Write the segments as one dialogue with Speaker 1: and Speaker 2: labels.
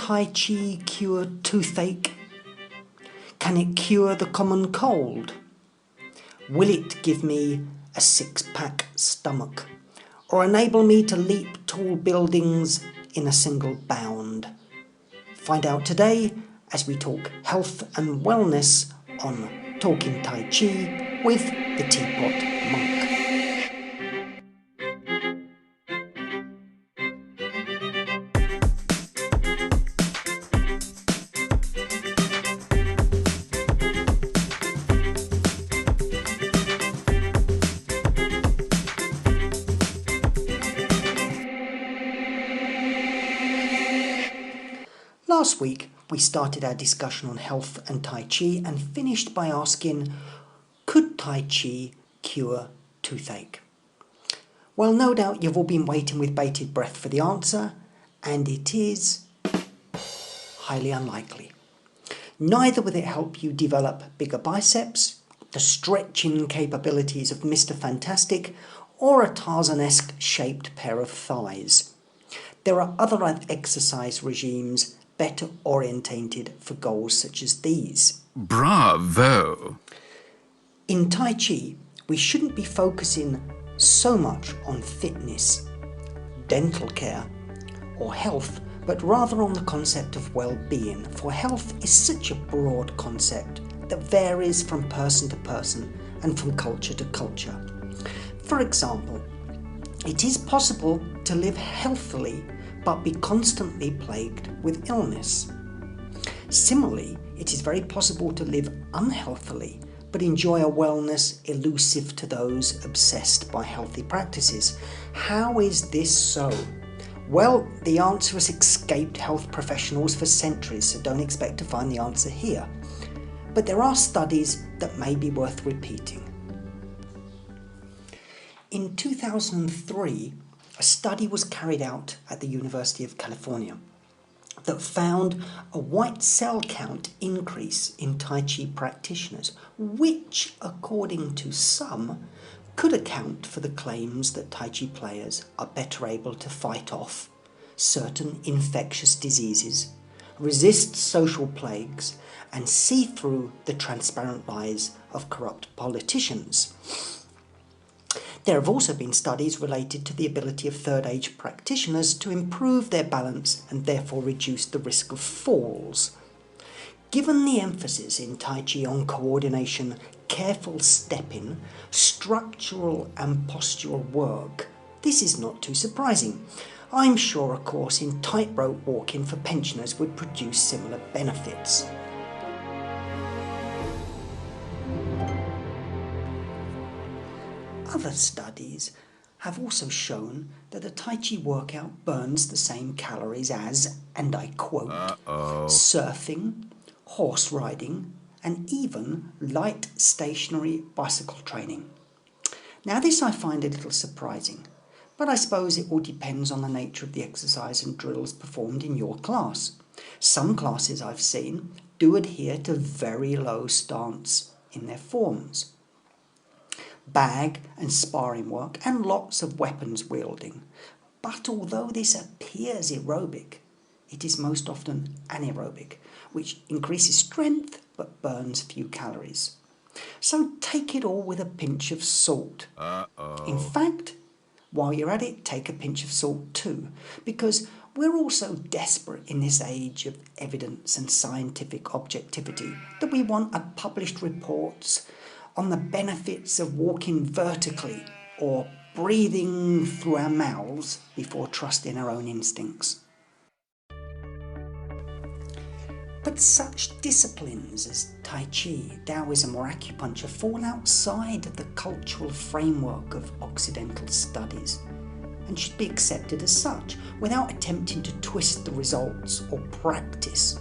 Speaker 1: Tai Chi cure toothache? Can it cure the common cold? Will it give me a six-pack stomach, or enable me to leap tall buildings in a single bound? Find out today as we talk health and wellness on Talking Tai Chi with the Teapot Monk. Last week, we started our discussion on health and Tai Chi and finished by asking, could Tai Chi cure toothache? Well, no doubt you've all been waiting with bated breath for the answer, and it is highly unlikely. Neither will it help you develop bigger biceps, the stretching capabilities of Mr. Fantastic, or a Tarzan-esque shaped pair of thighs. There are other exercise regimes better orientated for goals such as these.
Speaker 2: Bravo!
Speaker 1: In Tai Chi, we shouldn't be focusing so much on fitness, dental care, or health, but rather on the concept of well-being, for health is such a broad concept that varies from person to person and from culture to culture. For example, it is possible to live healthily but be constantly plagued with illness. Similarly, it is very possible to live unhealthily but enjoy a wellness elusive to those obsessed by healthy practices. How is this so? Well, the answer has escaped health professionals for centuries, so don't expect to find the answer here. But there are studies that may be worth repeating. In 2003, a study was carried out at the University of California that found a white cell count increase in Tai Chi practitioners, which, according to some, could account for the claims that Tai Chi players are better able to fight off certain infectious diseases, resist social plagues, and see through the transparent lies of corrupt politicians. There have also been studies related to the ability of third-age practitioners to improve their balance and therefore reduce the risk of falls. Given the emphasis in Tai Chi on coordination, careful stepping, structural and postural work, this is not too surprising. I'm sure a course in tightrope walking for pensioners would produce similar benefits. Other studies have also shown that a Tai Chi workout burns the same calories as, and I quote, surfing, horse riding, and even light stationary bicycle training. Now this I find a little surprising, but I suppose it all depends on the nature of the exercise and drills performed in your class. Some classes I've seen do adhere to very low stance in their forms, bag and sparring work, and lots of weapons wielding. But although this appears aerobic, it is most often anaerobic, which increases strength but burns few calories. So take it all with a pinch of salt. In fact, while you're at it, take a pinch of salt too, because we're all so desperate in this age of evidence and scientific objectivity that we want published reports on the benefits of walking vertically or breathing through our mouths before trusting our own instincts. But such disciplines as Tai Chi, Taoism or acupuncture fall outside of the cultural framework of Occidental studies and should be accepted as such without attempting to twist the results or practice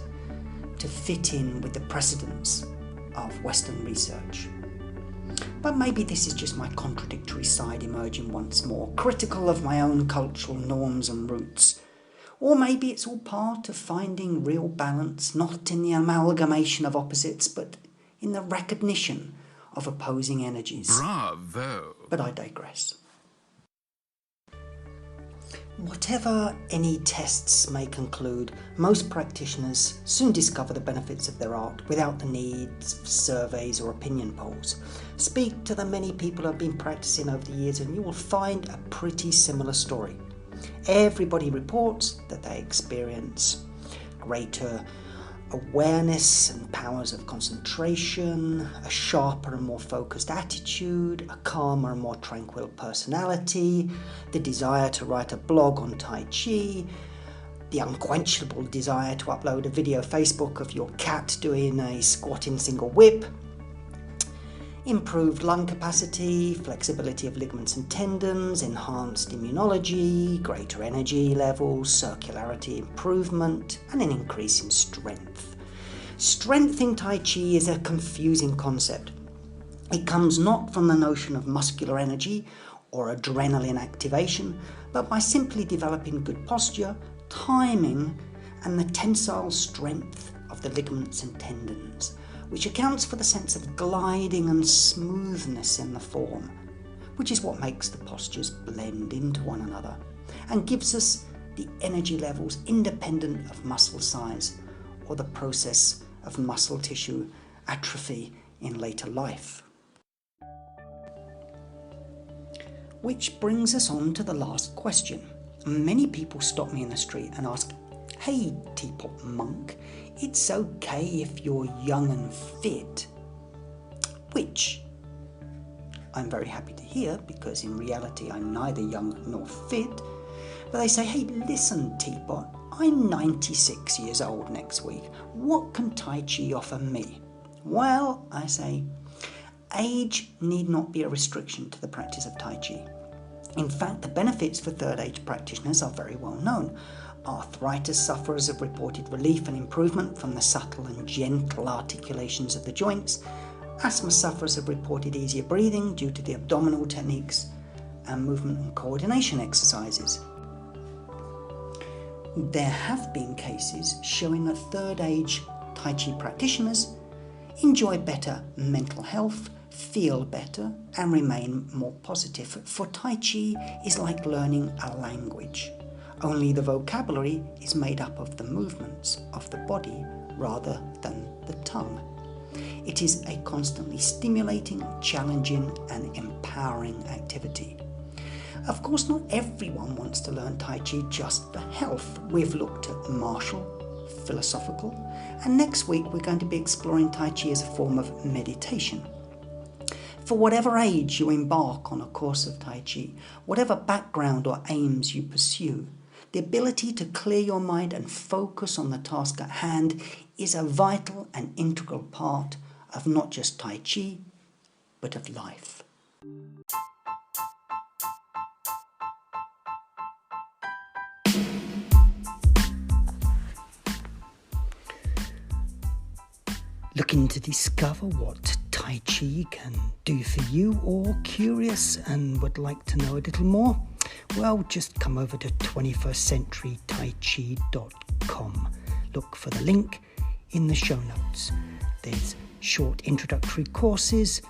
Speaker 1: to fit in with the precedents of Western research. But maybe this is just my contradictory side emerging once more, critical of my own cultural norms and roots. Or maybe it's all part of finding real balance, not in the amalgamation of opposites, but in the recognition of opposing energies.
Speaker 2: Bravo!
Speaker 1: But I digress. Whatever any tests may conclude, most practitioners soon discover the benefits of their art without the need of surveys or opinion polls. Speak to the many people who have been practicing over the years and you will find a pretty similar story. Everybody reports that they experience greater awareness and powers of concentration, a sharper and more focused attitude, a calmer and more tranquil personality, the desire to write a blog on Tai Chi, the unquenchable desire to upload a video Facebook of your cat doing a squatting single whip, improved lung capacity, flexibility of ligaments and tendons, enhanced immunology, greater energy levels, circularity improvement, and an increase in strength. Strength in Tai Chi is a confusing concept. It comes not from the notion of muscular energy or adrenaline activation, but by simply developing good posture, timing, and the tensile strength of the ligaments and tendons, which accounts for the sense of gliding and smoothness in the form, which is what makes the postures blend into one another and gives us the energy levels independent of muscle size or the process of muscle tissue atrophy in later life. Which brings us on to the last question. Many people stop me in the street and ask, "Hey, Teapot Monk, it's okay if you're young and fit," which I'm very happy to hear because in reality I'm neither young nor fit. But they say, "Hey, listen, Teapot, I'm 96 years old next week. What can Tai Chi offer me?" Well, I say, age need not be a restriction to the practice of Tai Chi. In fact, the benefits for third age practitioners are very well known. Arthritis sufferers have reported relief and improvement from the subtle and gentle articulations of the joints. Asthma sufferers have reported easier breathing due to the abdominal techniques and movement and coordination exercises. There have been cases showing that third age Tai Chi practitioners enjoy better mental health, feel better, and remain more positive. For Tai Chi is like learning a language. Only the vocabulary is made up of the movements of the body rather than the tongue. It is a constantly stimulating, challenging, and empowering activity. Of course, not everyone wants to learn Tai Chi just for health. We've looked at martial, philosophical, and next week we're going to be exploring Tai Chi as a form of meditation. For whatever age you embark on a course of Tai Chi, whatever background or aims you pursue, the ability to clear your mind and focus on the task at hand is a vital and integral part of not just Tai Chi, but of life. Looking to discover what Tai Chi can do for you, or curious and would like to know a little more? Well, just come over to 21stcenturytaichi.com. Look for the link in the show notes. There's short introductory courses,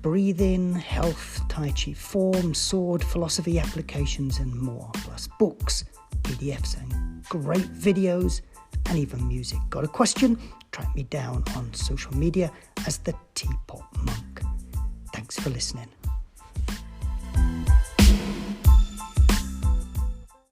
Speaker 1: breathing, health, Tai Chi form, sword, philosophy applications and more, plus books, PDFs and great videos and even music. Got a question? Track me down on social media as the Teapot Monk. Thanks for listening.